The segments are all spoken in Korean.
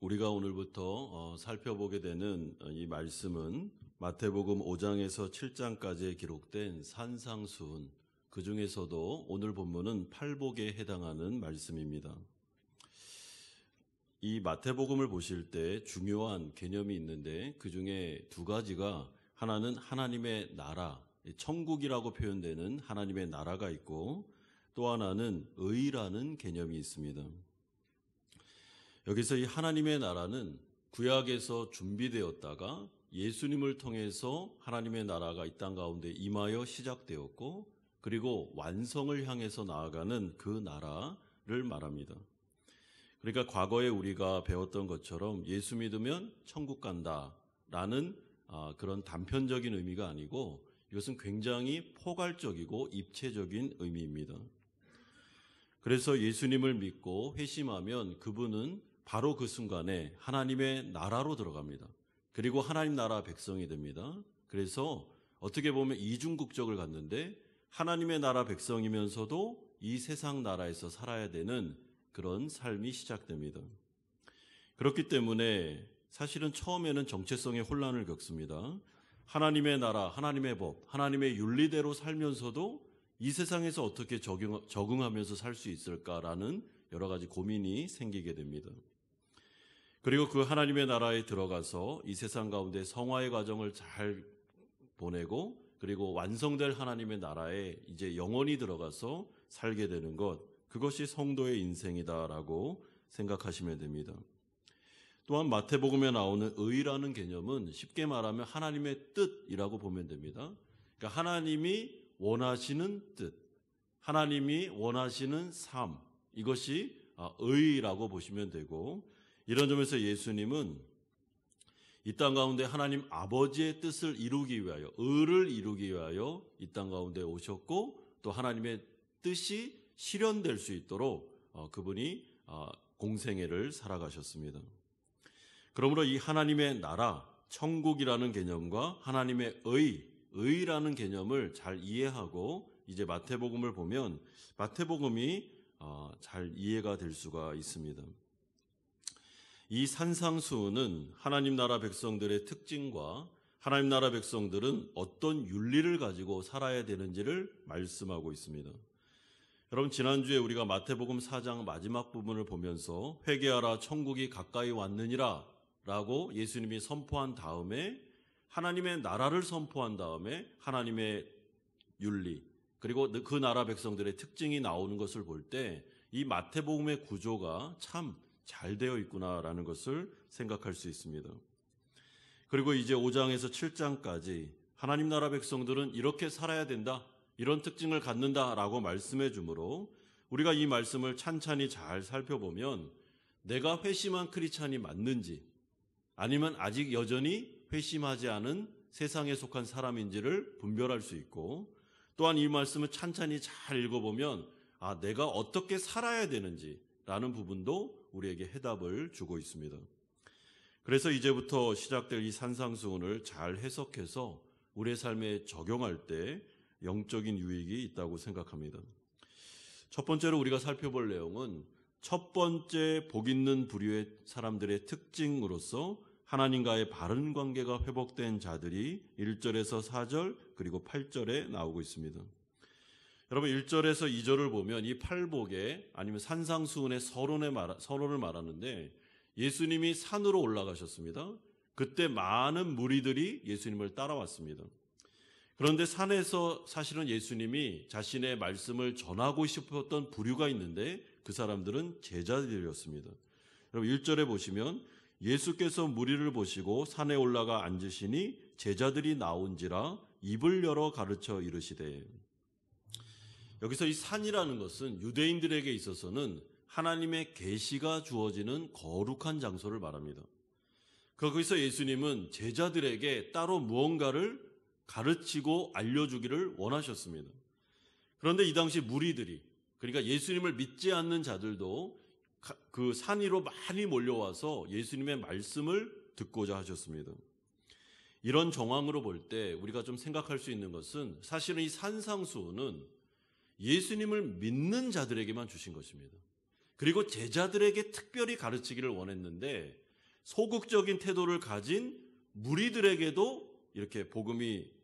우리가 오늘부터 살펴보게 되는 이 말씀은 마태복음 5장에서 7장까지에 기록된 산상수훈, 그 중에서도 오늘 본문은 팔복에 해당하는 말씀입니다. 이 마태복음을 보실 때 중요한 개념이 있는데 그 중에 두 가지가, 하나는 하나님의 나라, 천국이라고 표현되는 하나님의 나라가 있고, 또 하나는 의라는 개념이 있습니다. 여기서 이 하나님의 나라는 구약에서 준비되었다가 예수님을 통해서 하나님의 나라가 이 땅 가운데 임하여 시작되었고, 그리고 완성을 향해서 나아가는 그 나라를 말합니다. 그러니까 과거에 우리가 배웠던 것처럼 예수 믿으면 천국 간다라는 그런 단편적인 의미가 아니고, 이것은 굉장히 포괄적이고 입체적인 의미입니다. 그래서 예수님을 믿고 회심하면 그분은 바로 그 순간에 하나님의 나라로 들어갑니다. 그리고 하나님 나라 백성이 됩니다. 그래서 어떻게 보면 이중국적을 갖는데, 하나님의 나라 백성이면서도 이 세상 나라에서 살아야 되는 그런 삶이 시작됩니다. 그렇기 때문에 사실은 처음에는 정체성의 혼란을 겪습니다. 하나님의 나라, 하나님의 법, 하나님의 윤리대로 살면서도 이 세상에서 어떻게 적응하면서 살 수 있을까라는 여러 가지 고민이 생기게 됩니다. 그리고 그 하나님의 나라에 들어가서 이 세상 가운데 성화의 과정을 잘 보내고, 그리고 완성될 하나님의 나라에 이제 영원히 들어가서 살게 되는 것, 그것이 성도의 인생이다라고 생각하시면 됩니다. 또한 마태복음에 나오는 의라는 개념은 쉽게 말하면 하나님의 뜻이라고 보면 됩니다. 그러니까 하나님이 원하시는 뜻, 하나님이 원하시는 삶, 이것이 의라고 보시면 되고, 이런 점에서 예수님은 이 땅 가운데 하나님 아버지의 뜻을 이루기 위하여, 의를 이루기 위하여 이 땅 가운데 오셨고, 또 하나님의 뜻이 실현될 수 있도록 그분이 공생애를 살아가셨습니다. 그러므로 이 하나님의 나라, 천국이라는 개념과 하나님의 의라는 개념을 잘 이해하고 이제 마태복음을 보면 마태복음이 잘 이해가 될 수가 있습니다. 이 산상수훈은 하나님 나라 백성들의 특징과 하나님 나라 백성들은 어떤 윤리를 가지고 살아야 되는지를 말씀하고 있습니다. 여러분, 지난주에 우리가 마태복음 4장 마지막 부분을 보면서 회개하라 천국이 가까이 왔느니라 라고 예수님이 선포한 다음에, 하나님의 나라를 선포한 다음에 하나님의 윤리, 그리고 그 나라 백성들의 특징이 나오는 것을 볼 때 이 마태복음의 구조가 참 잘 되어 있구나라는 것을 생각할 수 있습니다. 그리고 이제 5장에서 7장까지 하나님 나라 백성들은 이렇게 살아야 된다, 이런 특징을 갖는다라고 말씀해 주므로 우리가 이 말씀을 찬찬히 잘 살펴보면 내가 회심한 크리스찬이 맞는지, 아니면 아직 여전히 회심하지 않은 세상에 속한 사람인지를 분별할 수 있고, 또한 이 말씀을 찬찬히 잘 읽어보면 내가 어떻게 살아야 되는지라는 부분도 우리에게 해답을 주고 있습니다. 그래서 이제부터 시작될 이 산상수훈을 잘 해석해서 우리의 삶에 적용할 때 영적인 유익이 있다고 생각합니다. 첫 번째로 우리가 살펴볼 내용은 첫 번째 복 있는 부류의 사람들의 특징으로서 하나님과의 바른 관계가 회복된 자들이 1절에서 4절 그리고 8절에 나오고 있습니다. 여러분, 1절에서 2절을 보면 이 팔복에, 아니면 산상수훈의 서론을 말하는데, 예수님이 산으로 올라가셨습니다. 그때 많은 무리들이 예수님을 따라왔습니다. 그런데 산에서 사실은 예수님이 자신의 말씀을 전하고 싶었던 부류가 있는데 그 사람들은 제자들이었습니다. 여러분, 1절에 보시면 예수께서 무리를 보시고 산에 올라가 앉으시니 제자들이 나온지라 입을 열어 가르쳐 이르시되. 여기서 이 산이라는 것은 유대인들에게 있어서는 하나님의 계시가 주어지는 거룩한 장소를 말합니다. 거기서 예수님은 제자들에게 따로 무언가를 가르치고 알려주기를 원하셨습니다. 그런데 이 당시 무리들이, 그러니까 예수님을 믿지 않는 자들도 그 산 위로 많이 몰려와서 예수님의 말씀을 듣고자 하셨습니다. 이런 정황으로 볼 때 우리가 좀 생각할 수 있는 것은, 사실은 이 산상수훈은 예수님을 믿는 자들에게만 주신 것입니다. 그리고 제자들에게 특별히 가르치기를 원했는데 소극적인 태도를 가진 무리들에게도 이렇게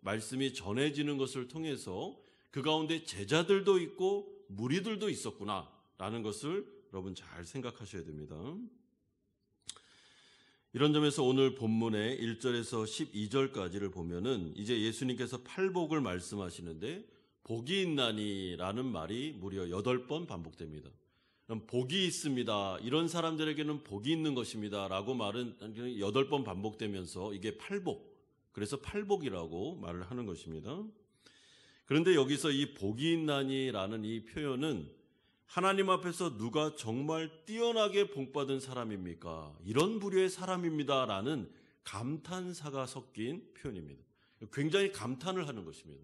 말씀이 전해지는 것을 통해서 그 가운데 제자들도 있고 무리들도 있었구나라는 것을 여러분 잘 생각하셔야 됩니다. 이런 점에서 오늘 본문의 1절에서 12절까지를 보면은 이제 예수님께서 팔복을 말씀하시는데 복이 있나니라는 말이 무려 8번 반복됩니다. 그럼 복이 있습니다. 이런 사람들에게는 복이 있는 것입니다. 라고 말은 8번 반복되면서 이게 팔복, 그래서 팔복이라고 말을 하는 것입니다. 그런데 여기서 이 복이 있나니라는 이 표현은 하나님 앞에서 누가 정말 뛰어나게 복받은 사람입니까? 이런 부류의 사람입니다라는 감탄사가 섞인 표현입니다. 굉장히 감탄을 하는 것입니다.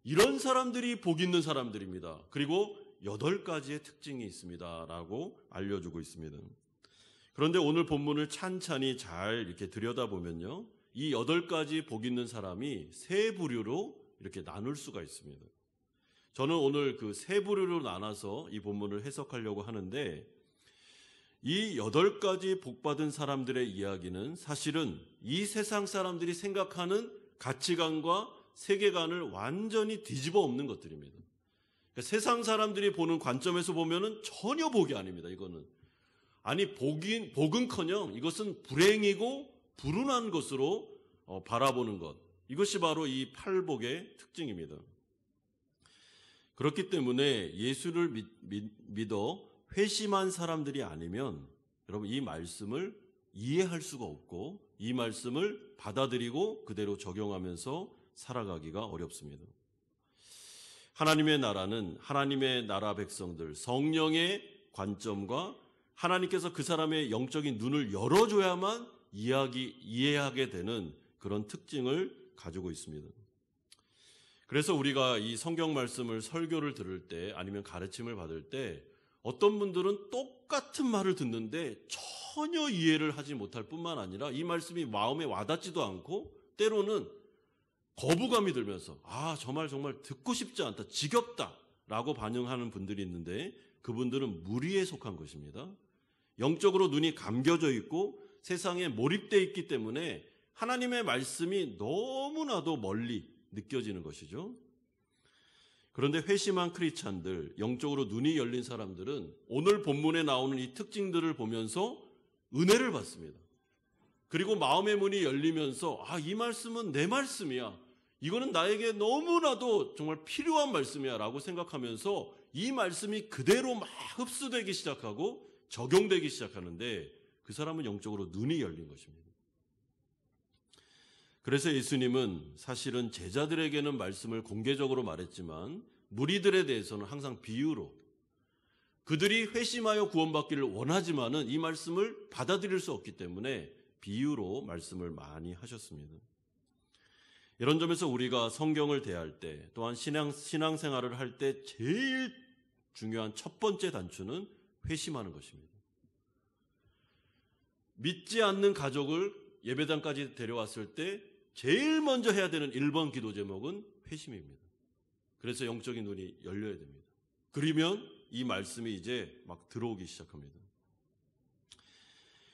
이런 사람들이 복 있는 사람들입니다. 그리고 8가지의 특징이 있습니다라고 알려주고 있습니다. 그런데 오늘 본문을 찬찬히 잘 이렇게 들여다보면요, 이 8가지 복 있는 사람이 3부류로 이렇게 나눌 수가 있습니다. 저는 오늘 그 3부류로 나눠서 이 본문을 해석하려고 하는데, 이 8가지 복받은 사람들의 이야기는 사실은 이 세상 사람들이 생각하는 가치관과 세계관을 완전히 뒤집어 엎는 것들입니다. 그러니까 세상 사람들이 보는 관점에서 보면은 전혀 복이 아닙니다. 이거는 복은커녕 이것은 불행이고 불운한 것으로 바라보는 것, 이것이 바로 이 팔복의 특징입니다. 그렇기 때문에 예수를 믿어 회심한 사람들이 아니면 여러분 이 말씀을 이해할 수가 없고 이 말씀을 받아들이고 그대로 적용하면서 살아가기가 어렵습니다. 하나님의 나라는 하나님의 나라 백성들, 성령의 관점과 하나님께서 그 사람의 영적인 눈을 열어줘야만 이해하게 되는 그런 특징을 가지고 있습니다. 그래서 우리가 이 성경 말씀을 설교를 들을 때 아니면 가르침을 받을 때 어떤 분들은 똑같은 말을 듣는데 전혀 이해를 하지 못할 뿐만 아니라 이 말씀이 마음에 와닿지도 않고 때로는 거부감이 들면서 저 말 정말 듣고 싶지 않다, 지겹다 라고 반응하는 분들이 있는데 그분들은 무리에 속한 것입니다. 영적으로 눈이 감겨져 있고 세상에 몰입되어 있기 때문에 하나님의 말씀이 너무나도 멀리 느껴지는 것이죠. 그런데 회심한 크리스찬들, 영적으로 눈이 열린 사람들은 오늘 본문에 나오는 이 특징들을 보면서 은혜를 받습니다. 그리고 마음의 문이 열리면서 이 말씀은 내 말씀이야, 이거는 나에게 너무나도 정말 필요한 말씀이야 라고 생각하면서 이 말씀이 그대로 막 흡수되기 시작하고 적용되기 시작하는데 그 사람은 영적으로 눈이 열린 것입니다. 그래서 예수님은 사실은 제자들에게는 말씀을 공개적으로 말했지만 무리들에 대해서는 항상 비유로, 그들이 회심하여 구원받기를 원하지만은 이 말씀을 받아들일 수 없기 때문에 비유로 말씀을 많이 하셨습니다. 이런 점에서 우리가 성경을 대할 때 또한 신앙생활을 할 때 제일 중요한 첫 번째 단추는 회심하는 것입니다. 믿지 않는 가족을 예배당까지 데려왔을 때 제일 먼저 해야 되는 1번 기도 제목은 회심입니다. 그래서 영적인 눈이 열려야 됩니다. 그러면 이 말씀이 이제 막 들어오기 시작합니다.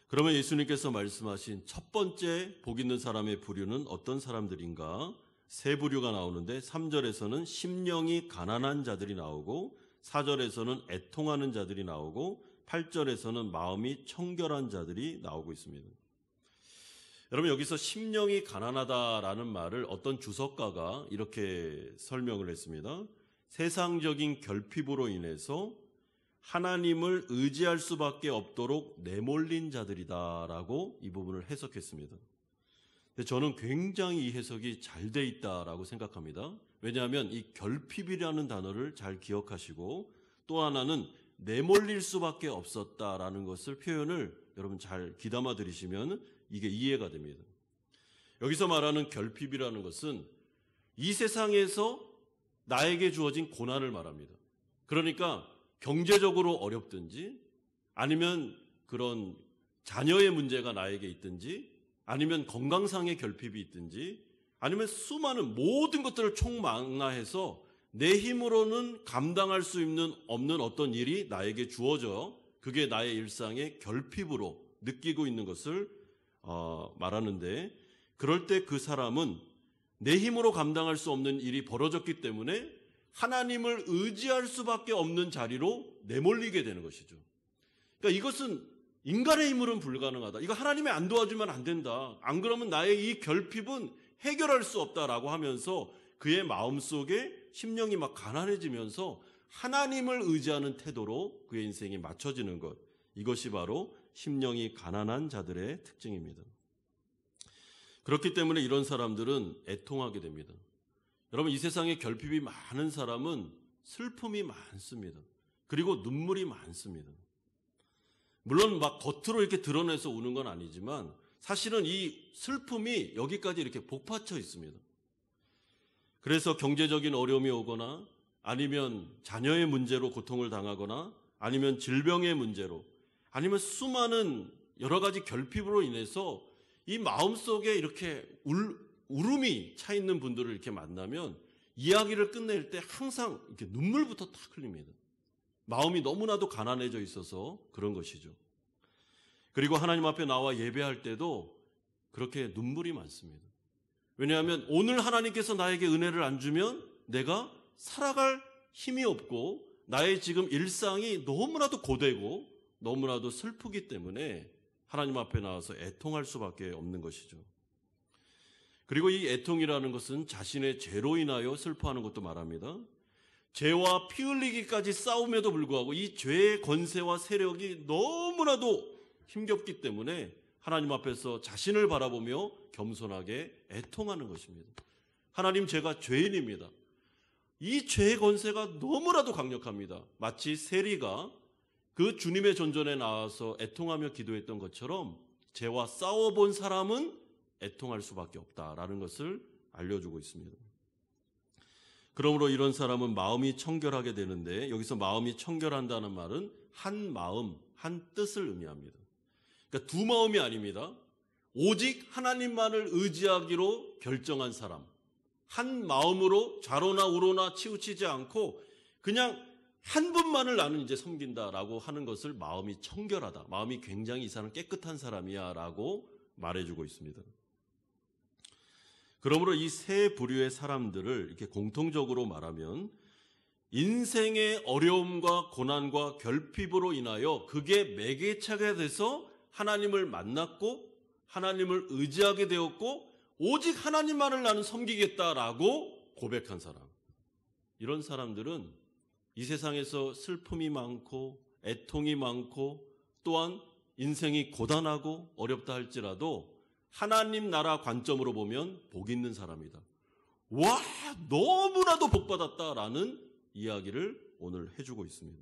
그러면 예수님께서 말씀하신 첫 번째 복 있는 사람의 부류는 어떤 사람들인가? 3부류가 나오는데 3절에서는 심령이 가난한 자들이 나오고 4절에서는 애통하는 자들이 나오고 8절에서는 마음이 청결한 자들이 나오고 있습니다. 여러분, 여기서 심령이 가난하다라는 말을 어떤 주석가가 이렇게 설명을 했습니다. 세상적인 결핍으로 인해서 하나님을 의지할 수밖에 없도록 내몰린 자들이다라고 이 부분을 해석했습니다. 근데 저는 굉장히 이 해석이 잘 돼 있다라고 생각합니다. 왜냐하면 이 결핍이라는 단어를 잘 기억하시고 또 하나는 내몰릴 수밖에 없었다라는 것을 표현을 여러분 잘 귀담아 들으시면 이게 이해가 됩니다. 여기서 말하는 결핍이라는 것은 이 세상에서 나에게 주어진 고난을 말합니다. 그러니까 경제적으로 어렵든지 아니면 그런 자녀의 문제가 나에게 있든지 아니면 건강상의 결핍이 있든지 아니면 수많은 모든 것들을 총망라해서 내 힘으로는 감당할 수 없는 어떤 일이 나에게 주어져 그게 나의 일상의 결핍으로 느끼고 있는 것을 말하는데, 그럴 때 그 사람은 내 힘으로 감당할 수 없는 일이 벌어졌기 때문에 하나님을 의지할 수밖에 없는 자리로 내몰리게 되는 것이죠. 그러니까 이것은 인간의 힘으로는 불가능하다. 이거 하나님이 안 도와주면 안 된다. 안 그러면 나의 이 결핍은 해결할 수 없다라고 하면서 그의 마음속에 심령이 막 가난해지면서 하나님을 의지하는 태도로 그의 인생이 맞춰지는 것. 이것이 바로 심령이 가난한 자들의 특징입니다. 그렇기 때문에 이런 사람들은 애통하게 됩니다. 여러분, 이 세상에 결핍이 많은 사람은 슬픔이 많습니다. 그리고 눈물이 많습니다. 물론 막 겉으로 이렇게 드러내서 우는 건 아니지만 사실은 이 슬픔이 여기까지 이렇게 복받쳐 있습니다. 그래서 경제적인 어려움이 오거나 아니면 자녀의 문제로 고통을 당하거나 아니면 질병의 문제로 아니면 수많은 여러 가지 결핍으로 인해서 이 마음속에 이렇게 울음이 차 있는 분들을 이렇게 만나면 이야기를 끝낼 때 항상 이렇게 눈물부터 탁 흘립니다. 마음이 너무나도 가난해져 있어서 그런 것이죠. 그리고 하나님 앞에 나와 예배할 때도 그렇게 눈물이 많습니다. 왜냐하면 오늘 하나님께서 나에게 은혜를 안 주면 내가 살아갈 힘이 없고 나의 지금 일상이 너무나도 고되고 너무나도 슬프기 때문에 하나님 앞에 나와서 애통할 수밖에 없는 것이죠. 그리고 이 애통이라는 것은 자신의 죄로 인하여 슬퍼하는 것도 말합니다. 죄와 피 흘리기까지 싸움에도 불구하고 이 죄의 권세와 세력이 너무나도 힘겹기 때문에 하나님 앞에서 자신을 바라보며 겸손하게 애통하는 것입니다. 하나님, 제가 죄인입니다. 이 죄의 권세가 너무나도 강력합니다. 마치 세리가 그 주님의 존전에 나와서 애통하며 기도했던 것처럼 죄와 싸워본 사람은 애통할 수밖에 없다라는 것을 알려주고 있습니다. 그러므로 이런 사람은 마음이 청결하게 되는데, 여기서 마음이 청결한다는 말은 한 마음, 한 뜻을 의미합니다. 그러니까 두 마음이 아닙니다. 오직 하나님만을 의지하기로 결정한 사람, 한 마음으로 좌로나 우로나 치우치지 않고 그냥 한 분만을 나는 이제 섬긴다라고 하는 것을 마음이 청결하다, 마음이 굉장히 이 사람 깨끗한 사람이야 라고 말해주고 있습니다. 그러므로 이 세 부류의 사람들을 이렇게 공통적으로 말하면 인생의 어려움과 고난과 결핍으로 인하여 그게 매개체가 돼서 하나님을 만났고 하나님을 의지하게 되었고 오직 하나님만을 나는 섬기겠다라고 고백한 사람, 이런 사람들은 이 세상에서 슬픔이 많고 애통이 많고 또한 인생이 고단하고 어렵다 할지라도 하나님 나라 관점으로 보면 복 있는 사람이다. 와, 너무나도 복 받았다라는 이야기를 오늘 해주고 있습니다.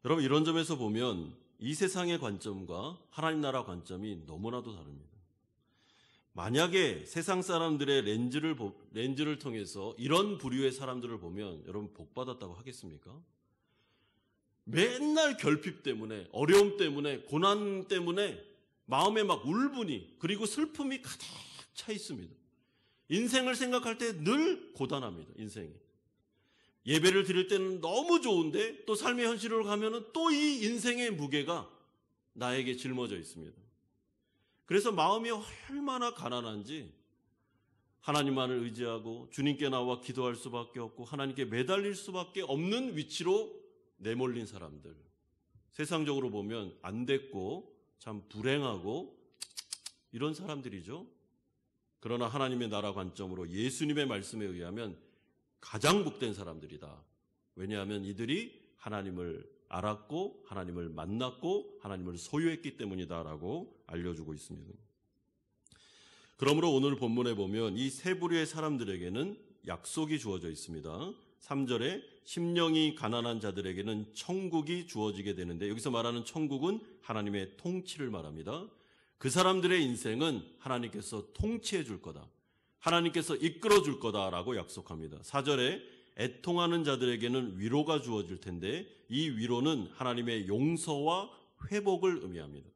여러분, 이런 점에서 보면 이 세상의 관점과 하나님 나라 관점이 너무나도 다릅니다. 만약에 세상 사람들의 렌즈를 통해서 이런 부류의 사람들을 보면 여러분 복 받았다고 하겠습니까? 맨날 결핍 때문에, 어려움 때문에, 고난 때문에 마음에 막 울분이 그리고 슬픔이 가득 차 있습니다. 인생을 생각할 때 늘 고단합니다. 인생이. 예배를 드릴 때는 너무 좋은데 또 삶의 현실로 가면은 또 이 인생의 무게가 나에게 짊어져 있습니다. 그래서 마음이 얼마나 가난한지 하나님만을 의지하고 주님께 나와 기도할 수밖에 없고 하나님께 매달릴 수밖에 없는 위치로 내몰린 사람들, 세상적으로 보면 안 됐고 참 불행하고 이런 사람들이죠. 그러나 하나님의 나라 관점으로 예수님의 말씀에 의하면 가장 복된 사람들이다. 왜냐하면 이들이 하나님을 알았고 하나님을 만났고 하나님을 소유했기 때문이다라고 알려주고 있습니다. 그러므로 오늘 본문에 보면 이 세 부류의 사람들에게는 약속이 주어져 있습니다. 3절에 심령이 가난한 자들에게는 천국이 주어지게 되는데, 여기서 말하는 천국은 하나님의 통치를 말합니다. 그 사람들의 인생은 하나님께서 통치해 줄 거다, 하나님께서 이끌어 줄 거다라고 약속합니다. 4절에 애통하는 자들에게는 위로가 주어질 텐데 이 위로는 하나님의 용서와 회복을 의미합니다.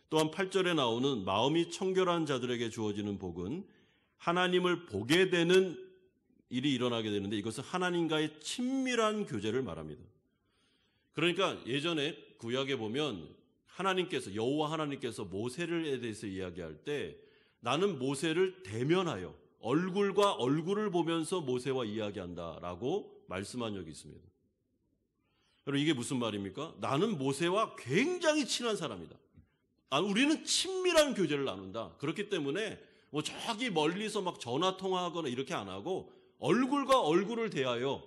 또한 8절에 나오는 마음이 청결한 자들에게 주어지는 복은 하나님을 보게 되는 일이 일어나게 되는데, 이것은 하나님과의 친밀한 교제를 말합니다. 그러니까 예전에 구약에 보면 하나님께서, 여호와 하나님께서 모세에 대해서 이야기할 때 나는 모세를 대면하여 얼굴과 얼굴을 보면서 모세와 이야기한다라고 말씀한 적이 있습니다. 여러분, 이게 무슨 말입니까? 나는 모세와 굉장히 친한 사람이다. 우리는 친밀한 교제를 나눈다. 그렇기 때문에 뭐 저기 멀리서 막 전화 통화하거나 이렇게 안 하고 얼굴과 얼굴을 대하여,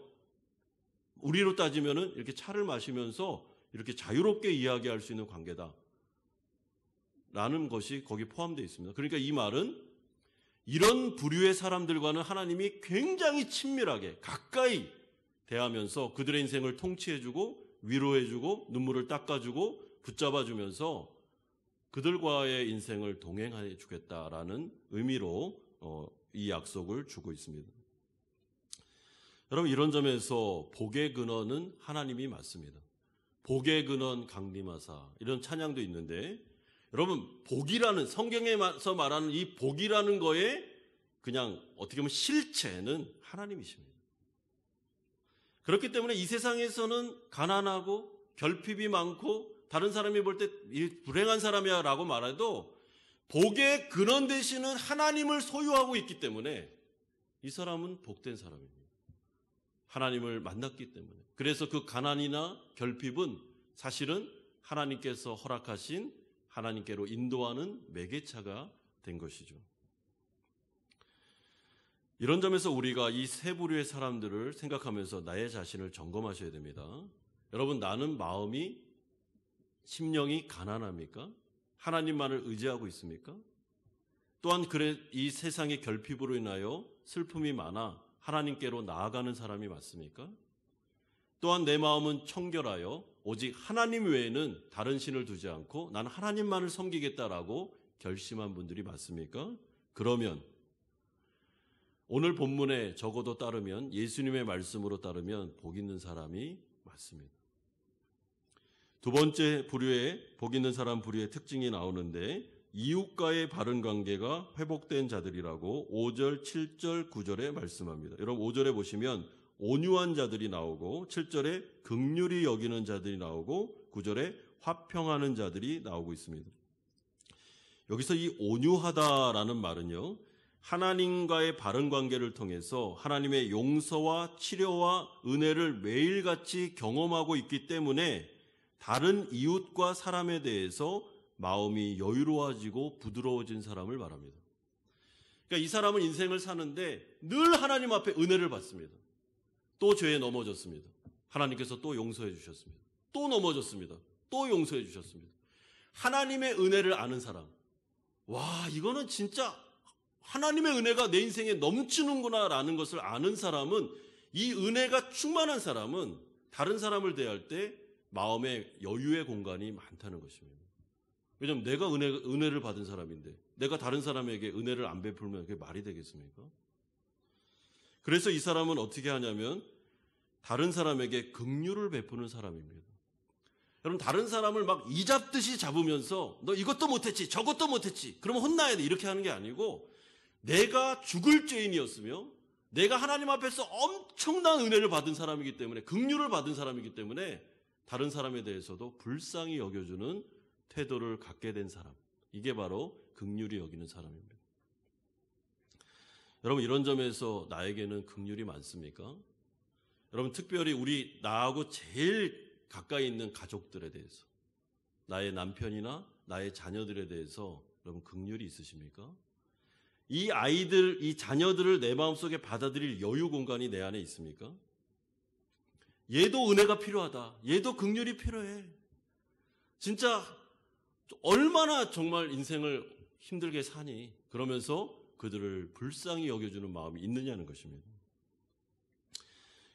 우리로 따지면은 이렇게 차를 마시면서 이렇게 자유롭게 이야기할 수 있는 관계다 라는 것이 거기 포함되어 있습니다. 그러니까 이 말은 이런 부류의 사람들과는 하나님이 굉장히 친밀하게 가까이 대하면서 그들의 인생을 통치해주고 위로해주고 눈물을 닦아주고 붙잡아주면서 그들과의 인생을 동행해 주겠다라는 의미로 이 약속을 주고 있습니다. 여러분, 이런 점에서 복의 근원은 하나님이 맞습니다. 복의 근원 강림하사, 이런 찬양도 있는데, 여러분, 복이라는, 성경에서 말하는 이 복이라는 거에 그냥 어떻게 보면 실체는 하나님이십니다. 그렇기 때문에 이 세상에서는 가난하고 결핍이 많고 다른 사람이 볼 때 불행한 사람이야 라고 말해도 복의 근원 되시는 하나님을 소유하고 있기 때문에 이 사람은 복된 사람입니다. 하나님을 만났기 때문에. 그래서 그 가난이나 결핍은 사실은 하나님께서 허락하신, 하나님께로 인도하는 매개차가 된 것이죠. 이런 점에서 우리가 이 세 부류의 사람들을 생각하면서 나의 자신을 점검하셔야 됩니다. 여러분, 나는 마음이, 심령이 가난합니까? 하나님만을 의지하고 있습니까? 또한 이 세상의 결핍으로 인하여 슬픔이 많아 하나님께로 나아가는 사람이 맞습니까? 또한 내 마음은 청결하여 오직 하나님 외에는 다른 신을 두지 않고 나는 하나님만을 섬기겠다라고 결심한 분들이 맞습니까? 그러면 오늘 본문에 적어도 따르면, 예수님의 말씀으로 따르면 복 있는 사람이 맞습니다. 두 번째 부류의, 복 있는 사람 부류의 특징이 나오는데, 이웃과의 바른 관계가 회복된 자들이라고 5절, 7절, 9절에 말씀합니다. 여러분, 5절에 보시면 온유한 자들이 나오고, 7절에 긍휼히 여기는 자들이 나오고, 9절에 화평하는 자들이 나오고 있습니다. 여기서 이 온유하다라는 말은요, 하나님과의 바른 관계를 통해서 하나님의 용서와 치료와 은혜를 매일같이 경험하고 있기 때문에 다른 이웃과 사람에 대해서 마음이 여유로워지고 부드러워진 사람을 말합니다. 그러니까 이 사람은 인생을 사는데 늘 하나님 앞에 은혜를 받습니다. 또 죄에 넘어졌습니다. 하나님께서 또 용서해 주셨습니다. 또 넘어졌습니다. 또 용서해 주셨습니다. 하나님의 은혜를 아는 사람. 와, 이거는 진짜 하나님의 은혜가 내 인생에 넘치는구나라는 것을 아는 사람은, 이 은혜가 충만한 사람은 다른 사람을 대할 때 마음에 여유의 공간이 많다는 것입니다. 왜냐하면 내가 은혜를 받은 사람인데 내가 다른 사람에게 은혜를 안 베풀면 그게 말이 되겠습니까? 그래서 이 사람은 어떻게 하냐면 다른 사람에게 긍휼을 베푸는 사람입니다. 여러분, 다른 사람을 막 이잡듯이 잡으면서 너 이것도 못했지 저것도 못했지 그러면 혼나야 돼 이렇게 하는 게 아니고, 내가 죽을 죄인이었으며 내가 하나님 앞에서 엄청난 은혜를 받은 사람이기 때문에, 긍휼을 받은 사람이기 때문에 다른 사람에 대해서도 불쌍히 여겨주는 태도를 갖게 된 사람, 이게 바로 긍휼히 여기는 사람입니다. 여러분, 이런 점에서 나에게는 긍휼이 많습니까? 여러분, 특별히 나하고 제일 가까이 있는 가족들에 대해서, 나의 남편이나 나의 자녀들에 대해서 여러분 긍휼이 있으십니까? 이 아이들, 이 자녀들을 내 마음속에 받아들일 여유 공간이 내 안에 있습니까? 얘도 은혜가 필요하다. 얘도 긍휼이 필요해. 진짜 얼마나 정말 인생을 힘들게 사니? 그러면서 그들을 불쌍히 여겨주는 마음이 있느냐는 것입니다.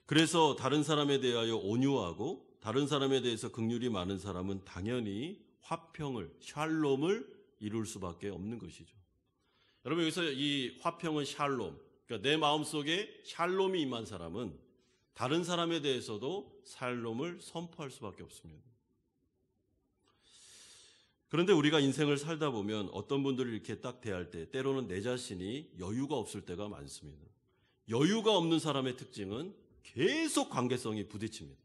그래서 다른 사람에 대하여 온유하고 다른 사람에 대해서 긍휼이 많은 사람은 당연히 화평을, 샬롬을 이룰 수밖에 없는 것이죠. 여러분, 여기서 이 화평은 샬롬, 그러니까 내 마음속에 샬롬이 임한 사람은 다른 사람에 대해서도 샬롬을 선포할 수밖에 없습니다. 그런데 우리가 인생을 살다 보면 어떤 분들을 이렇게 딱 대할 때 때로는 내 자신이 여유가 없을 때가 많습니다. 여유가 없는 사람의 특징은 계속 관계성이 부딪힙니다.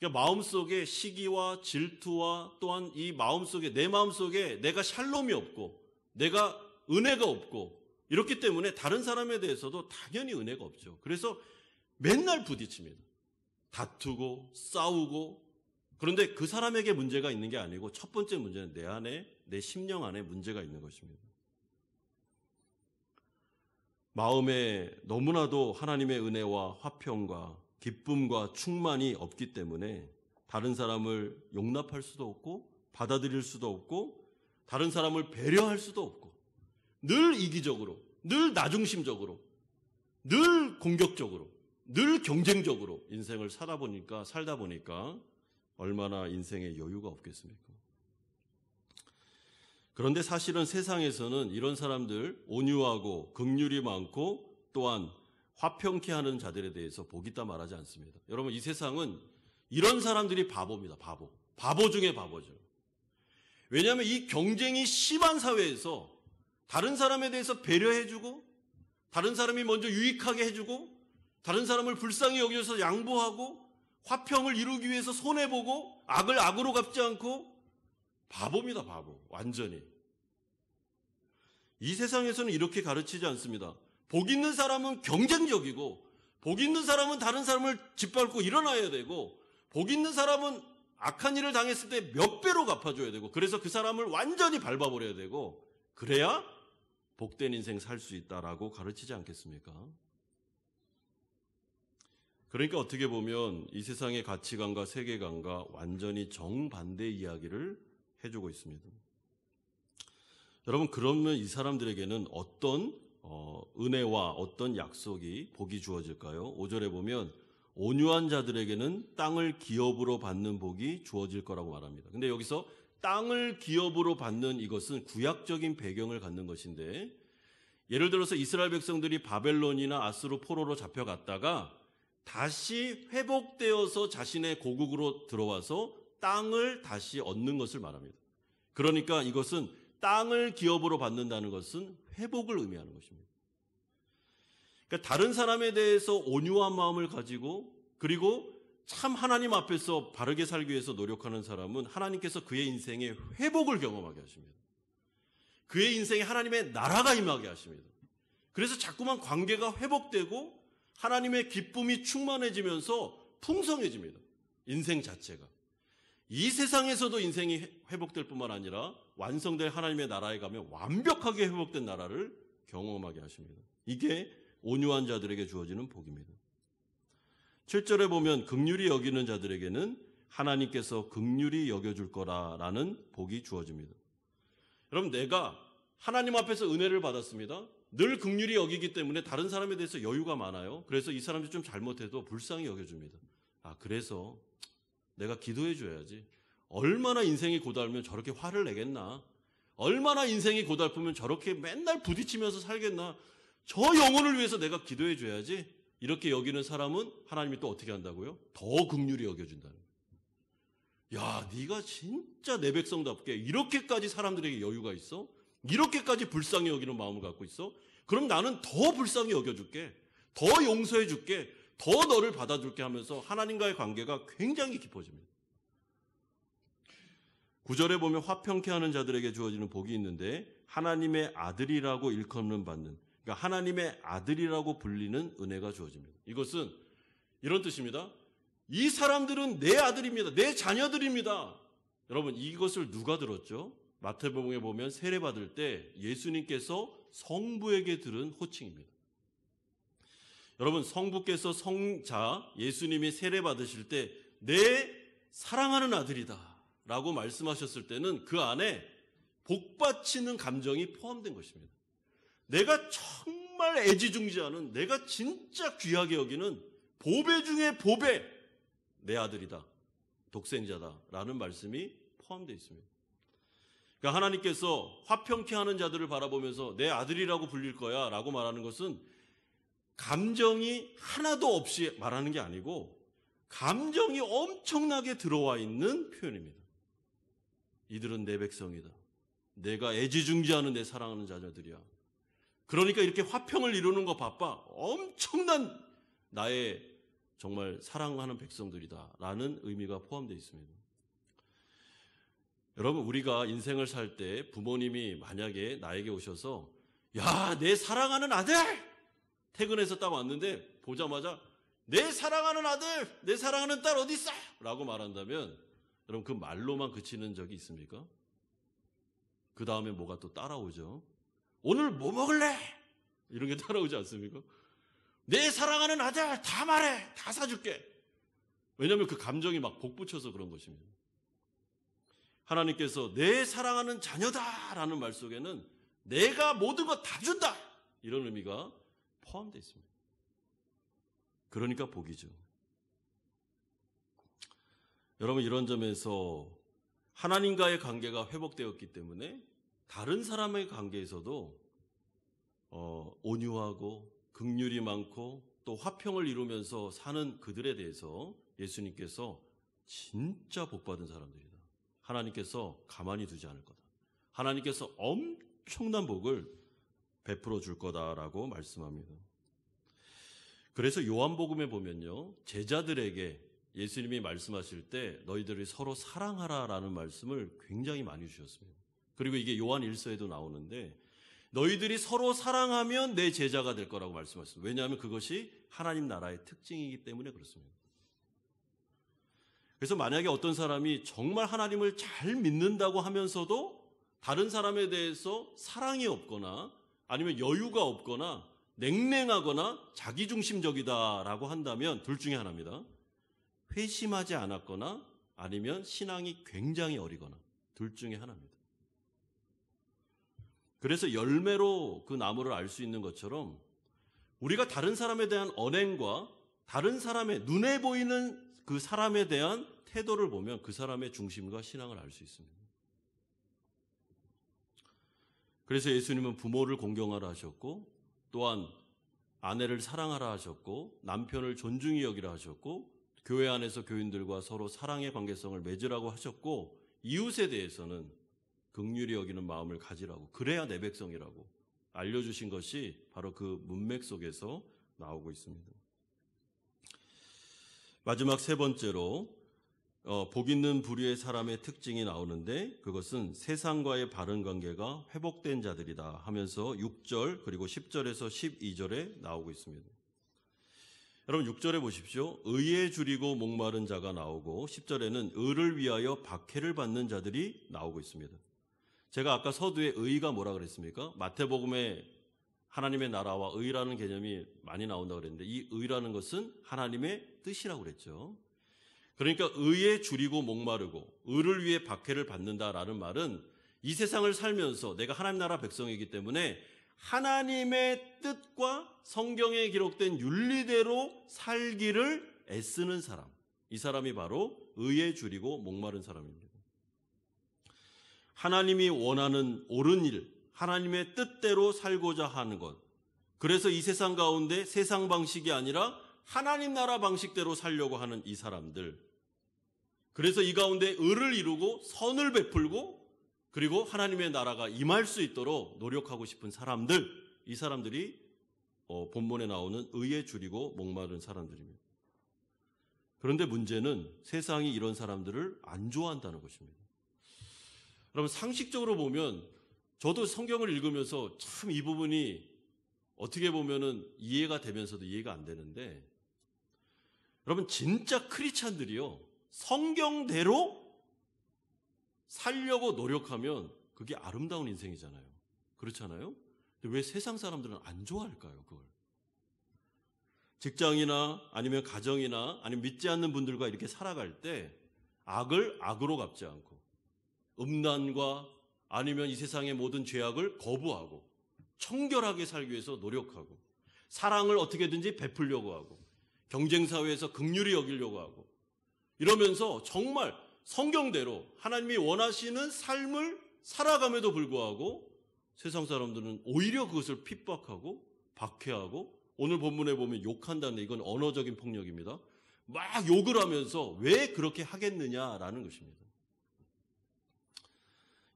그러니까 마음속에 시기와 질투와 또한 이 마음속에 내 마음속에 내가 샬롬이 없고 내가 은혜가 없고 이렇기 때문에 다른 사람에 대해서도 당연히 은혜가 없죠. 그래서 맨날 부딪힙니다. 다투고 싸우고. 그런데 그 사람에게 문제가 있는 게 아니고 첫 번째 문제는 내 안에, 내 심령 안에 문제가 있는 것입니다. 마음에 너무나도 하나님의 은혜와 화평과 기쁨과 충만이 없기 때문에 다른 사람을 용납할 수도 없고 받아들일 수도 없고 다른 사람을 배려할 수도 없고 늘 이기적으로, 늘 나중심적으로, 늘 공격적으로, 늘 경쟁적으로 인생을 살다 보니까 얼마나 인생에 여유가 없겠습니까? 그런데 사실은 세상에서는 이런 사람들, 온유하고 긍휼이 많고 또한 화평케 하는 자들에 대해서 복 있다 말하지 않습니다. 여러분, 이 세상은 이런 사람들이 바보입니다. 바보 중에 바보죠. 왜냐하면 이 경쟁이 심한 사회에서 다른 사람에 대해서 배려해주고 다른 사람이 먼저 유익하게 해주고 다른 사람을 불쌍히 여겨서 양보하고 화평을 이루기 위해서 손해보고 악을 악으로 갚지 않고 바보입니다. 바보. 완전히. 이 세상에서는 이렇게 가르치지 않습니다. 복 있는 사람은 경쟁적이고 복 있는 사람은 다른 사람을 짓밟고 일어나야 되고 복 있는 사람은 악한 일을 당했을 때 몇 배로 갚아줘야 되고 그래서 그 사람을 완전히 밟아버려야 되고 그래야 복된 인생 살 수 있다라고 가르치지 않겠습니까? 그러니까 어떻게 보면 이 세상의 가치관과 세계관과 완전히 정반대 이야기를 해주고 있습니다. 여러분, 그러면 이 사람들에게는 어떤 은혜와 어떤 약속이 복이 주어질까요? 5절에 보면 온유한 자들에게는 땅을 기업으로 받는 복이 주어질 거라고 말합니다. 근데 여기서 땅을 기업으로 받는 이것은 구약적인 배경을 갖는 것인데 예를 들어서 이스라엘 백성들이 바벨론이나 아수르 포로로 잡혀갔다가 다시 회복되어서 자신의 고국으로 들어와서 땅을 다시 얻는 것을 말합니다. 그러니까 이것은 땅을 기업으로 받는다는 것은 회복을 의미하는 것입니다. 그러니까 다른 사람에 대해서 온유한 마음을 가지고 그리고 참 하나님 앞에서 바르게 살기 위해서 노력하는 사람은 하나님께서 그의 인생에 회복을 경험하게 하십니다. 그의 인생에 하나님의 나라가 임하게 하십니다. 그래서 자꾸만 관계가 회복되고 하나님의 기쁨이 충만해지면서 풍성해집니다. 인생 자체가. 이 세상에서도 인생이 회복될 뿐만 아니라 완성될 하나님의 나라에 가면 완벽하게 회복된 나라를 경험하게 하십니다. 이게 온유한 자들에게 주어지는 복입니다. 7절에 보면 긍휼히 여기는 자들에게는 하나님께서 긍휼히 여겨줄 거라라는 복이 주어집니다. 여러분, 내가 하나님 앞에서 은혜를 받았습니다. 늘 긍휼히 여기기 때문에 다른 사람에 대해서 여유가 많아요. 그래서 이 사람이 좀 잘못해도 불쌍히 여겨줍니다. 그래서 내가 기도해 줘야지. 얼마나 인생이 고달면 저렇게 화를 내겠나. 얼마나 인생이 고달프면 저렇게 맨날 부딪히면서 살겠나. 저 영혼을 위해서 내가 기도해 줘야지. 이렇게 여기는 사람은 하나님이 또 어떻게 한다고요? 더 긍휼히 여겨준다는 거예요. 야, 네가 진짜 내 백성답게 이렇게까지 사람들에게 여유가 있어? 이렇게까지 불쌍히 여기는 마음을 갖고 있어? 그럼 나는 더 불쌍히 여겨줄게. 더 용서해줄게. 더 너를 받아줄게 하면서 하나님과의 관계가 굉장히 깊어집니다. 9절에 보면 화평케 하는 자들에게 주어지는 복이 있는데 하나님의 아들이라고 일컬음 받는, 그러니까 하나님의 아들이라고 불리는 은혜가 주어집니다. 이것은 이런 뜻입니다. 이 사람들은 내 아들입니다. 내 자녀들입니다. 여러분, 이것을 누가 들었죠? 마태복음에 보면 세례받을 때 예수님께서 성부에게 들은 호칭입니다. 여러분, 성부께서 예수님이 세례받으실 때 내 사랑하는 아들이다 라고 말씀하셨을 때는 그 안에 복받치는 감정이 포함된 것입니다. 내가 정말 애지중지하는, 내가 진짜 귀하게 여기는 보배 중에 보배, 내 아들이다, 독생자다 라는 말씀이 포함되어 있습니다. 그러니까 하나님께서 화평케 하는 자들을 바라보면서 내 아들이라고 불릴 거야 라고 말하는 것은 감정이 하나도 없이 말하는 게 아니고 감정이 엄청나게 들어와 있는 표현입니다. 이들은 내 백성이다. 내가 애지중지하는 내 사랑하는 자녀들이야. 그러니까 이렇게 화평을 이루는 거 바빠. 엄청난 나의 정말 사랑하는 백성들이다라는 의미가 포함되어 있습니다. 여러분, 우리가 인생을 살 때 부모님이 만약에 나에게 오셔서 야, 내 사랑하는 아들! 퇴근해서 딱 왔는데 보자마자 내 사랑하는 아들, 내 사랑하는 딸 어디 있어? 라고 말한다면 여러분, 그 말로만 그치는 적이 있습니까? 그 다음에 뭐가 또 따라오죠. 오늘 뭐 먹을래? 이런 게 따라오지 않습니까? 내 사랑하는 아들 다 말해, 다 사줄게. 왜냐하면 그 감정이 막 복붙여서 그런 것입니다. 하나님께서 내 사랑하는 자녀다라는 말 속에는 내가 모든 것 다 준다, 이런 의미가 포함되어 있습니다. 그러니까 복이죠. 여러분, 이런 점에서 하나님과의 관계가 회복되었기 때문에 다른 사람의 관계에서도 온유하고 긍휼이 많고 또 화평을 이루면서 사는 그들에 대해서 예수님께서 진짜 복받은 사람들이다, 하나님께서 가만히 두지 않을 거다, 하나님께서 엄청난 복을 베풀어 줄 거다라고 말씀합니다. 그래서 요한복음에 보면요, 제자들에게 예수님이 말씀하실 때 너희들이 서로 사랑하라라는 말씀을 굉장히 많이 주셨습니다. 그리고 이게 요한 1서에도 나오는데 너희들이 서로 사랑하면 내 제자가 될 거라고 말씀하셨습니다. 왜냐하면 그것이 하나님 나라의 특징이기 때문에 그렇습니다. 그래서 만약에 어떤 사람이 정말 하나님을 잘 믿는다고 하면서도 다른 사람에 대해서 사랑이 없거나 아니면 여유가 없거나 냉랭하거나 자기중심적이다라고 한다면 둘 중에 하나입니다. 회심하지 않았거나 아니면 신앙이 굉장히 어리거나 둘 중에 하나입니다. 그래서 열매로 그 나무를 알 수 있는 것처럼 우리가 다른 사람에 대한 언행과 다른 사람의 눈에 보이는 그 사람에 대한 태도를 보면 그 사람의 중심과 신앙을 알 수 있습니다. 그래서 예수님은 부모를 공경하라 하셨고 또한 아내를 사랑하라 하셨고 남편을 존중히 여기라 하셨고 교회 안에서 교인들과 서로 사랑의 관계성을 맺으라고 하셨고 이웃에 대해서는 긍휼히 여기는 마음을 가지라고, 그래야 내 백성이라고 알려주신 것이 바로 그 문맥 속에서 나오고 있습니다. 마지막 세 번째로 복 있는 부류의 사람의 특징이 나오는데 그것은 세상과의 바른 관계가 회복된 자들이다 하면서 6절 그리고 10절에서 12절에 나오고 있습니다. 여러분 6절에 보십시오. 의에 줄이고 목마른 자가 나오고 10절에는 의를 위하여 박해를 받는 자들이 나오고 있습니다. 제가 아까 서두에 의가 뭐라 그랬습니까? 마태복음에 하나님의 나라와 의라는 개념이 많이 나온다고 그랬는데 이 의라는 것은 하나님의 뜻이라고 그랬죠. 그러니까 의에 줄이고 목마르고 의를 위해 박해를 받는다라는 말은 이 세상을 살면서 내가 하나님 나라 백성이기 때문에 하나님의 뜻과 성경에 기록된 윤리대로 살기를 애쓰는 사람, 이 사람이 바로 의에 줄이고 목마른 사람입니다. 하나님이 원하는 옳은 일, 하나님의 뜻대로 살고자 하는 것, 그래서 이 세상 가운데 세상 방식이 아니라 하나님 나라 방식대로 살려고 하는 이 사람들, 그래서 이 가운데 의를 이루고 선을 베풀고 그리고 하나님의 나라가 임할 수 있도록 노력하고 싶은 사람들, 이 사람들이 본문에 나오는 의에 줄이고 목마른 사람들입니다. 그런데 문제는 세상이 이런 사람들을 안 좋아한다는 것입니다. 여러분 상식적으로 보면 저도 성경을 읽으면서 참 이 부분이 어떻게 보면은 이해가 되면서도 이해가 안 되는데, 여러분 진짜 크리스찬들이요 성경대로 살려고 노력하면 그게 아름다운 인생이잖아요. 그렇잖아요? 근데 왜 세상 사람들은 안 좋아할까요? 그걸 직장이나 아니면 가정이나 아니면 믿지 않는 분들과 이렇게 살아갈 때 악을 악으로 갚지 않고 음란과 아니면 이 세상의 모든 죄악을 거부하고 청결하게 살기 위해서 노력하고 사랑을 어떻게든지 베풀려고 하고 경쟁사회에서 긍휼히 여기려고 하고 이러면서 정말 성경대로 하나님이 원하시는 삶을 살아감에도 불구하고 세상 사람들은 오히려 그것을 핍박하고 박해하고, 오늘 본문에 보면 욕한다는데 이건 언어적인 폭력입니다. 막 욕을 하면서 왜 그렇게 하겠느냐라는 것입니다.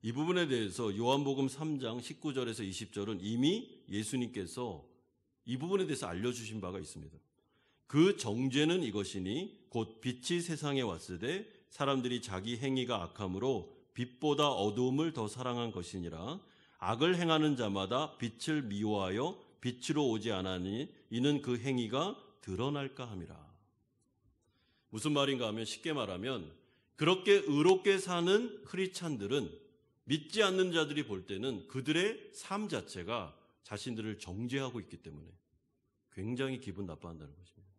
이 부분에 대해서 요한복음 3장 19절에서 20절은 이미 예수님께서 이 부분에 대해서 알려주신 바가 있습니다. 그 정죄는 이것이니 곧 빛이 세상에 왔을 때 사람들이 자기 행위가 악함으로 빛보다 어두움을 더 사랑한 것이니라. 악을 행하는 자마다 빛을 미워하여 빛으로 오지 않으니 이는 그 행위가 드러날까 함이라. 무슨 말인가 하면, 쉽게 말하면 그렇게 의롭게 사는 크리스찬들은 믿지 않는 자들이 볼 때는 그들의 삶 자체가 자신들을 정죄하고 있기 때문에 굉장히 기분 나빠한다는 것입니다.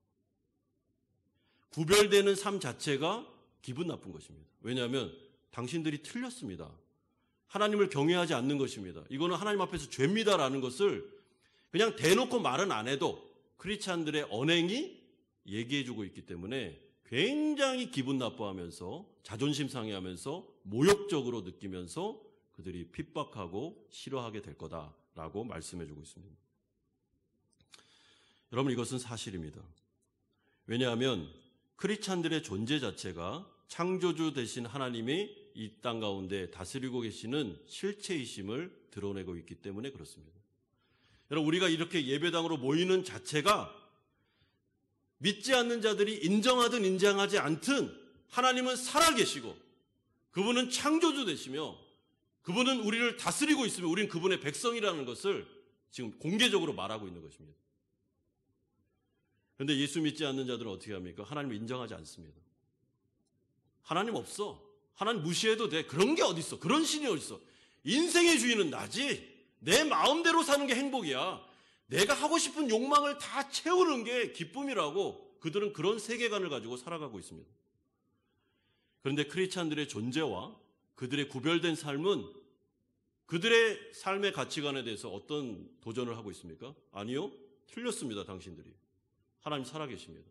구별되는 삶 자체가 기분 나쁜 것입니다. 왜냐하면 당신들이 틀렸습니다. 하나님을 경외하지 않는 것입니다. 이거는 하나님 앞에서 죄입니다라는 것을 그냥 대놓고 말은 안 해도 크리스찬들의 언행이 얘기해주고 있기 때문에 굉장히 기분 나빠하면서 자존심 상해하면서 모욕적으로 느끼면서 그들이 핍박하고 싫어하게 될 거다라고 말씀해주고 있습니다. 여러분, 이것은 사실입니다. 왜냐하면 크리스찬들의 존재 자체가 창조주 되신 하나님이 이 땅 가운데 다스리고 계시는 실체이심을 드러내고 있기 때문에 그렇습니다. 여러분, 우리가 이렇게 예배당으로 모이는 자체가 믿지 않는 자들이 인정하든 인정하지 않든 하나님은 살아계시고 그분은 창조주 되시며 그분은 우리를 다스리고 있으며 우리는 그분의 백성이라는 것을 지금 공개적으로 말하고 있는 것입니다. 그런데 예수 믿지 않는 자들은 어떻게 합니까? 하나님을 인정하지 않습니다. 하나님 없어. 하나님 무시해도 돼. 그런 게 어딨어. 그런 신이 어딨어. 인생의 주인은 나지. 내 마음대로 사는 게 행복이야. 내가 하고 싶은 욕망을 다 채우는 게 기쁨이라고 그들은 그런 세계관을 가지고 살아가고 있습니다. 그런데 크리스찬들의 존재와 그들의 구별된 삶은 그들의 삶의 가치관에 대해서 어떤 도전을 하고 있습니까? 아니요. 틀렸습니다. 당신들이. 하나님 살아계십니다.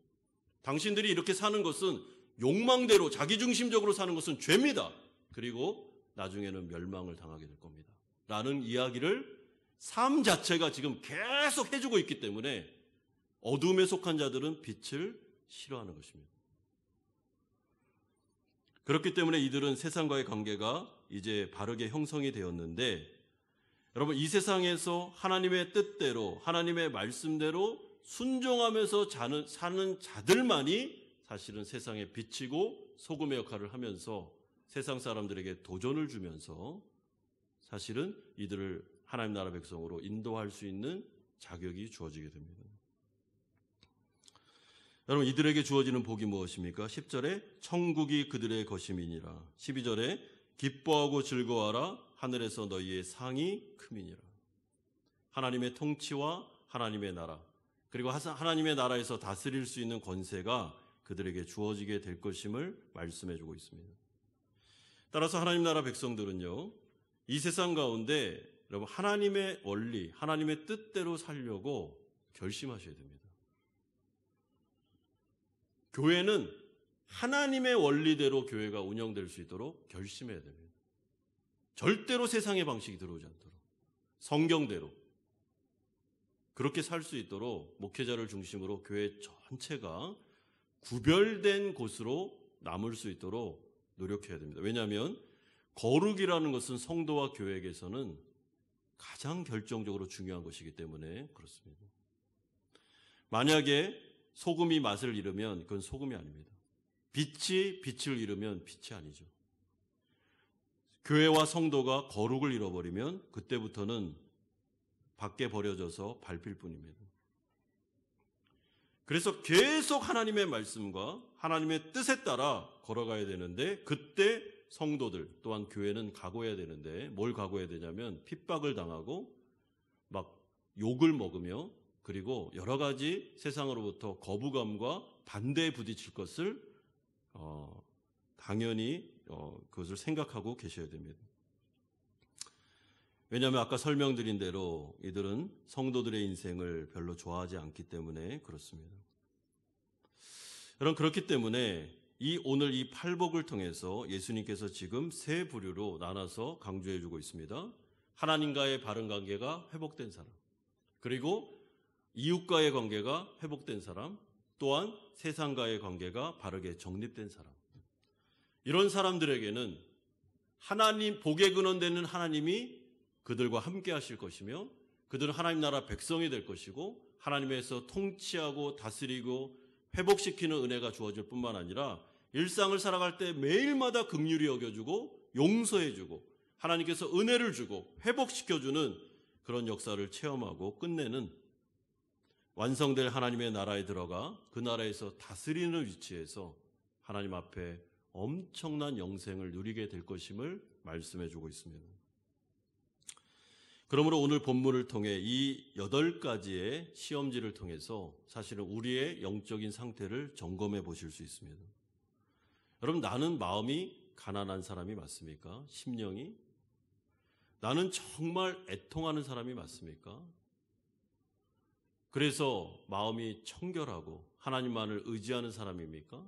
당신들이 이렇게 사는 것은 욕망대로 자기중심적으로 사는 것은 죄입니다. 그리고 나중에는 멸망을 당하게 될 겁니다. 라는 이야기를 삶 자체가 지금 계속 해주고 있기 때문에 어둠에 속한 자들은 빛을 싫어하는 것입니다. 그렇기 때문에 이들은 세상과의 관계가 이제 바르게 형성이 되었는데, 여러분, 이 세상에서 하나님의 뜻대로 하나님의 말씀대로 순종하면서 사는 자들만이 사실은 세상에 비치고 소금의 역할을 하면서 세상 사람들에게 도전을 주면서 사실은 이들을 하나님 나라 백성으로 인도할 수 있는 자격이 주어지게 됩니다. 여러분, 이들에게 주어지는 복이 무엇입니까? 10절에 천국이 그들의 것임이니라. 12절에 기뻐하고 즐거워하라. 하늘에서 너희의 상이 크미니라. 하나님의 통치와 하나님의 나라, 그리고 하나님의 나라에서 다스릴 수 있는 권세가 그들에게 주어지게 될 것임을 말씀해 주고 있습니다. 따라서 하나님 나라 백성들은요, 이 세상 가운데 여러분 하나님의 원리, 하나님의 뜻대로 살려고 결심하셔야 됩니다. 교회는 하나님의 원리대로 교회가 운영될 수 있도록 결심해야 됩니다. 절대로 세상의 방식이 들어오지 않도록 성경대로 그렇게 살 수 있도록 목회자를 중심으로 교회 전체가 구별된 곳으로 남을 수 있도록 노력해야 됩니다. 왜냐하면 거룩이라는 것은 성도와 교회에게서는 가장 결정적으로 중요한 것이기 때문에 그렇습니다. 만약에 소금이 맛을 잃으면 그건 소금이 아닙니다. 빛이 빛을 잃으면 빛이 아니죠. 교회와 성도가 거룩을 잃어버리면 그때부터는 밖에 버려져서 밟힐 뿐입니다. 그래서 계속 하나님의 말씀과 하나님의 뜻에 따라 걸어가야 되는데, 그때 성도들 또한 교회는 각오해야 되는데, 뭘 각오해야 되냐면 핍박을 당하고 막 욕을 먹으며 그리고 여러 가지 세상으로부터 거부감과 반대에 부딪힐 것을 당연히 그것을 생각하고 계셔야 됩니다. 왜냐하면 아까 설명드린 대로 이들은 성도들의 인생을 별로 좋아하지 않기 때문에 그렇습니다. 여러분, 그렇기 때문에 오늘 이 팔복을 통해서 예수님께서 지금 세 부류로 나눠서 강조해 주고 있습니다. 하나님과의 바른 관계가 회복된 사람, 그리고 이웃과의 관계가 회복된 사람, 또한 세상과의 관계가 바르게 정립된 사람. 이런 사람들에게는 하나님, 복의 근원 되는 하나님이 그들과 함께 하실 것이며 그들은 하나님 나라 백성이 될 것이고 하나님에서 통치하고 다스리고 회복시키는 은혜가 주어질 뿐만 아니라 일상을 살아갈 때 매일마다 긍휼히 여겨주고 용서해주고 하나님께서 은혜를 주고 회복시켜주는 그런 역사를 체험하고 끝내는 완성될 하나님의 나라에 들어가 그 나라에서 다스리는 위치에서 하나님 앞에 엄청난 영생을 누리게 될 것임을 말씀해주고 있습니다. 그러므로 오늘 본문을 통해 이 8가지의 시험지를 통해서 사실은 우리의 영적인 상태를 점검해 보실 수 있습니다. 여러분, 나는 마음이 가난한 사람이 맞습니까? 심령이? 나는 정말 애통하는 사람이 맞습니까? 그래서 마음이 청결하고 하나님만을 의지하는 사람입니까?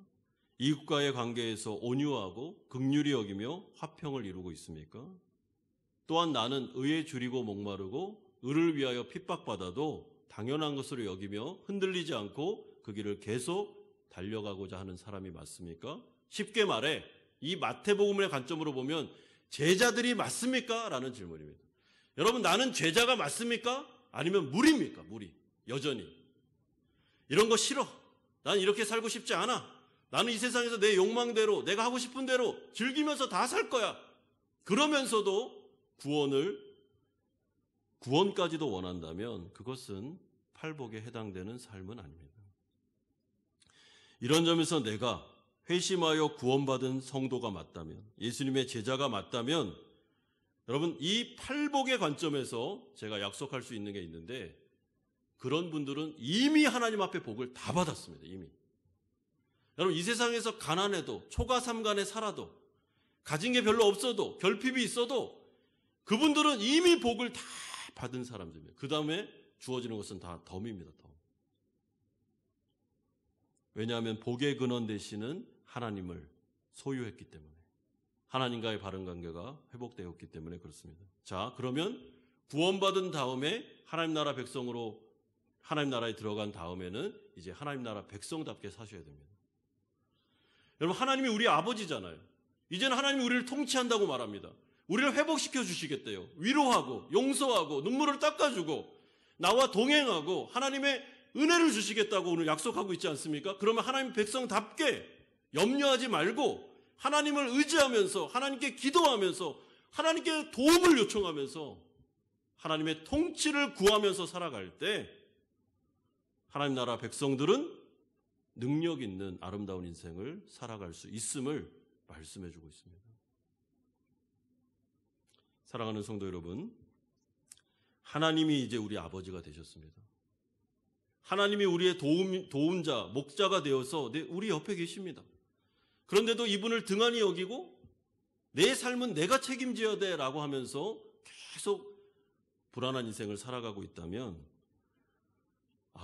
이웃과의 관계에서 온유하고 긍휼히 여기며 화평을 이루고 있습니까? 또한 나는 의에 줄이고 목마르고 의를 위하여 핍박받아도 당연한 것으로 여기며 흔들리지 않고 그 길을 계속 달려가고자 하는 사람이 맞습니까? 쉽게 말해 이 마태복음의 관점으로 보면 제자들이 맞습니까? 라는 질문입니다. 여러분, 나는 제자가 맞습니까? 아니면 무리입니까? 무리. 여전히. 이런 거 싫어. 난 이렇게 살고 싶지 않아. 나는 이 세상에서 내 욕망대로 내가 하고 싶은 대로 즐기면서 다 살 거야. 그러면서도 구원까지도 원한다면 그것은 팔복에 해당되는 삶은 아닙니다. 이런 점에서 내가 회심하여 구원받은 성도가 맞다면, 예수님의 제자가 맞다면, 여러분, 이 팔복의 관점에서 제가 약속할 수 있는 게 있는데, 그런 분들은 이미 하나님 앞에 복을 다 받았습니다. 이미. 여러분, 이 세상에서 가난해도 초가삼간에 살아도 가진 게 별로 없어도 결핍이 있어도 그분들은 이미 복을 다 받은 사람들입니다. 그 다음에 주어지는 것은 다 덤입니다. 덤. 왜냐하면 복의 근원 되시는 하나님을 소유했기 때문에, 하나님과의 바른 관계가 회복되었기 때문에 그렇습니다. 자, 그러면 구원받은 다음에 하나님 나라 백성으로 하나님 나라에 들어간 다음에는 이제 하나님 나라 백성답게 사셔야 됩니다. 여러분, 하나님이 우리 아버지잖아요. 이제는 하나님이 우리를 통치한다고 말합니다. 우리를 회복시켜 주시겠대요. 위로하고 용서하고 눈물을 닦아주고 나와 동행하고 하나님의 은혜를 주시겠다고 오늘 약속하고 있지 않습니까? 그러면 하나님 백성답게 염려하지 말고 하나님을 의지하면서 하나님께 기도하면서 하나님께 도움을 요청하면서 하나님의 통치를 구하면서 살아갈 때 하나님 나라 백성들은 능력 있는 아름다운 인생을 살아갈 수 있음을 말씀해 주고 있습니다. 사랑하는 성도 여러분, 하나님이 이제 우리 아버지가 되셨습니다. 하나님이 우리의 도움자, 목자가 되어서 우리 옆에 계십니다. 그런데도 이분을 등한히 여기고 내 삶은 내가 책임져야 돼 라고 하면서 계속 불안한 인생을 살아가고 있다면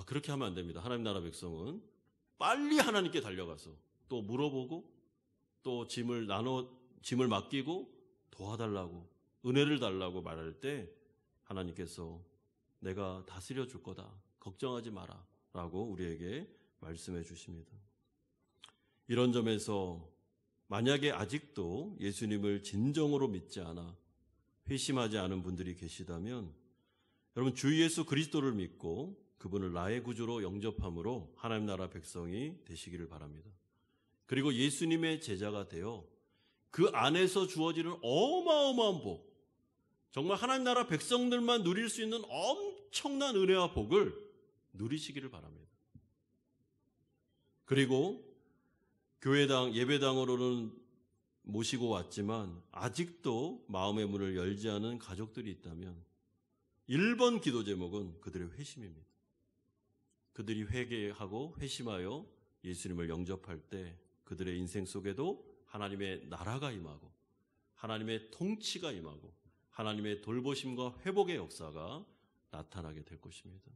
그렇게 하면 안 됩니다. 하나님 나라 백성은 빨리 하나님께 달려가서 또 물어보고 또 짐을 맡기고 도와달라고 은혜를 달라고 말할 때 하나님께서 내가 다스려 줄 거다. 걱정하지 마라 라고 우리에게 말씀해 주십니다. 이런 점에서 만약에 아직도 예수님을 진정으로 믿지 않아 회심하지 않은 분들이 계시다면 여러분, 주 예수 그리스도를 믿고 그분을 나의 구주로 영접함으로 하나님 나라 백성이 되시기를 바랍니다. 그리고 예수님의 제자가 되어 그 안에서 주어지는 어마어마한 복, 정말 하나님 나라 백성들만 누릴 수 있는 엄청난 은혜와 복을 누리시기를 바랍니다. 그리고 교회당, 예배당으로는 모시고 왔지만 아직도 마음의 문을 열지 않은 가족들이 있다면 1번 기도 제목은 그들의 회심입니다. 그들이 회개하고 회심하여 예수님을 영접할 때 그들의 인생 속에도 하나님의 나라가 임하고 하나님의 통치가 임하고 하나님의 돌보심과 회복의 역사가 나타나게 될 것입니다.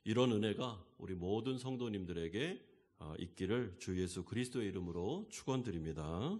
이런 은혜가 우리 모든 성도님들에게 있기를 주 예수 그리스도의 이름으로 축원드립니다.